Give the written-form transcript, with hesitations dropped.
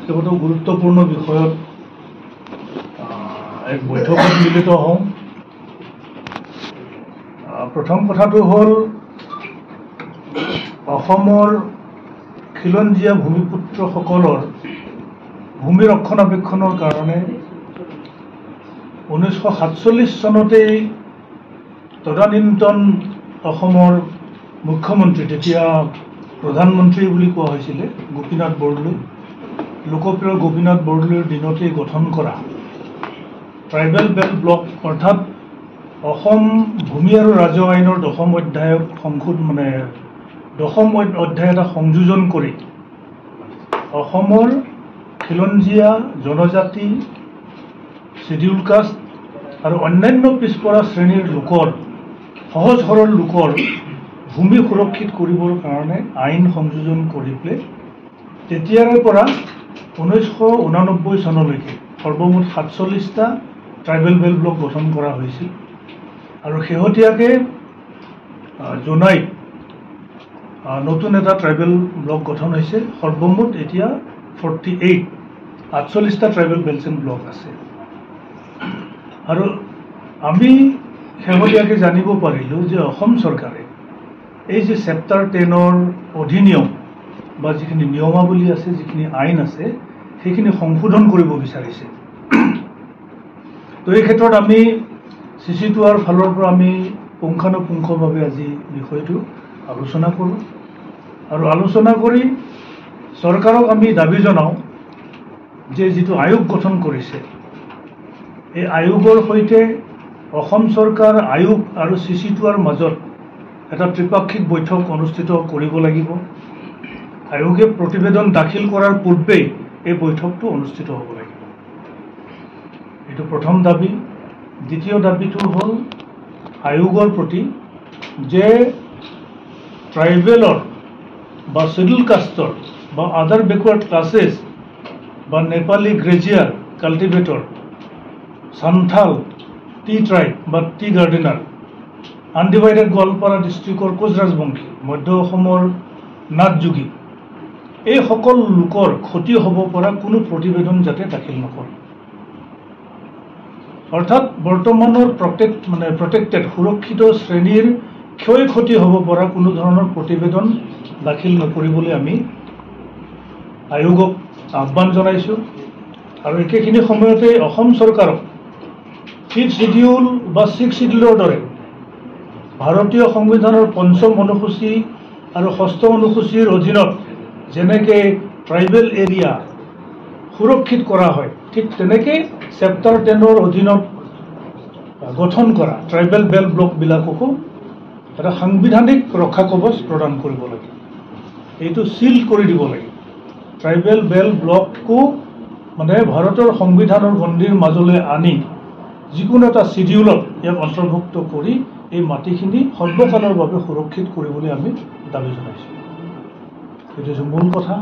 কেইবাটাও গুৰুত্বপূৰ্ণ বিষয়ত এক বৈঠকত মিলিত হওঁ। প্ৰথম কথাটো হ'ল অসমৰ খিলঞ্জীয়া ভূমিপুত্ৰসকলৰ ভূমি ৰক্ষণাবেক্ষণৰ কাৰণে 1947 চনতেই তদানীন্তন অসমৰ মুখ্যমন্ত্ৰী, তেতিয়া প্ৰধানমন্ত্ৰী বুলি কোৱা হৈছিলে, গোপীনাথ বৰদলৈ, লোকপ্ৰিয় গোপীনাথ বৰদলৈৰ দিনতেই গঠন কৰা ট্ৰাইবেল বেল্ট ব্লক, অৰ্থাৎ অসম ভূমি আৰু ৰাজহ আইনৰ 10ম অধ্যায়ক দশম অধ্যায় এটা সংযোজন কৰি অসমৰ খিলঞ্জীয়া জনজাতি, শিডিউল কাষ্ট আৰু অন্যান্য পিছপৰা শ্ৰেণীৰ লোকৰ, সহজ সৰল লোকৰ ভূমি সুৰক্ষিত কৰিবৰ কাৰণে আইন সংযোজন কৰি পেলাই তেতিয়াৰে পৰা 1989 চনলৈকে সৰ্বমুঠ 47টা ট্ৰাইবেল বেল্ট ব্লক গঠন কৰা হৈছিল। আৰু শেহতীয়াকৈ জুলাইত নতুন এটা ট্ৰাইবেল ব্লক গঠন হৈছে। সৰ্বমুঠ এতিয়া 48টা ট্ৰাইবেল বেল্ট এণ্ড ব্লক আছে। আৰু আমি শেহতীয়াকৈ জানিব পাৰিলোঁ যে অসম চৰকাৰে এই যে চেপ্টাৰ 10ৰ অধিনিয়ম বা যিখিনি নিয়মাৱলী আছে, যিখিনি আইন আছে, সেইখিনি সংশোধন কৰিব বিচাৰিছে। তো এই ক্ষেত্ৰত আমি CC2R ফালৰ পৰা আমি পুংখানুপুংখভাৱে আজি বিষয়টো আলোচনা কৰোঁ। আৰু আলোচনা কৰি চৰকাৰক আমি দাবী জনাওঁ যে যিটো আয়োগ গঠন কৰিছে, এই আয়োগৰ সৈতে অসম চৰকাৰ, আয়োগ আৰু CC2R মাজত এটা ত্ৰিপাক্ষিক বৈঠক অনুষ্ঠিত কৰিব লাগিব। আয়োগে প্ৰতিবেদন দাখিল কৰাৰ পূৰ্বেই এই বৈঠকটো অনুষ্ঠিত হ'ব লাগিব। এইটো প্ৰথম দাবী। দ্বিতীয় দাবীটো হ'ল আয়োগৰ প্ৰতি যে ট্ৰাইবেলৰ বা শিডিউল কাষ্টৰ বা আদাৰ বেকৱাৰ্ড ক্লাছেছ বা Nepali grazier cultivator, Santhal tea tribe বা টি গাৰ্ডেনাৰ, আনডিভাইডেড গোৱালপাৰা ডিষ্ট্ৰিক্টৰ কোচৰাজবংশী, মধ্য অসমৰ নাথযোগী, এই সকলো লোকৰ ক্ষতি হ'ব পৰা কোনো প্ৰতিবেদন যাতে দাখিল নকৰে। অৰ্থাৎ বৰ্তমানৰ প্ৰটেক্টেড সুৰক্ষিত শ্ৰেণীৰ ক্ষয় ক্ষতি হ'ব পৰা কোনো ধৰণৰ প্ৰতিবেদন দাখিল নকৰিবলৈ আমি আয়োগক আহ্বান জনাইছোঁ। আৰু একেখিনি সময়তে অসম চৰকাৰক 5th শিডিউল বা 6th শিডিউলৰ দৰে ভাৰতীয় সংবিধানৰ 5ম অনুসূচী আৰু 6ম অনুসূচীৰ অধীনত যেনেকৈ ট্ৰাইবেল এৰিয়া সুৰক্ষিত কৰা হয়, ঠিক তেনেকৈ চেপ্টাৰ 10ৰ অধীনত গঠন কৰা ট্ৰাইবেল বেল্ট ব্লকবিলাককো এটা সাংবিধানিক ৰক্ষা কৱচ প্ৰদান কৰিব লাগে। এইটো চিল কৰি দিব লাগে। ট্ৰাইবেল বেল্ট ব্লককো ভাৰতৰ সংবিধানৰ গণ্ডিৰ মাজলৈ আনি যিকোনো এটা শিডিউলত ইয়াক অন্তৰ্ভুক্ত কৰি এই মাটিখিনি সৰ্বকালৰ বাবে সুৰক্ষিত কৰিবলৈ আমি দাবী জনাইছোঁ। এইটো হৈছে মূল কথা।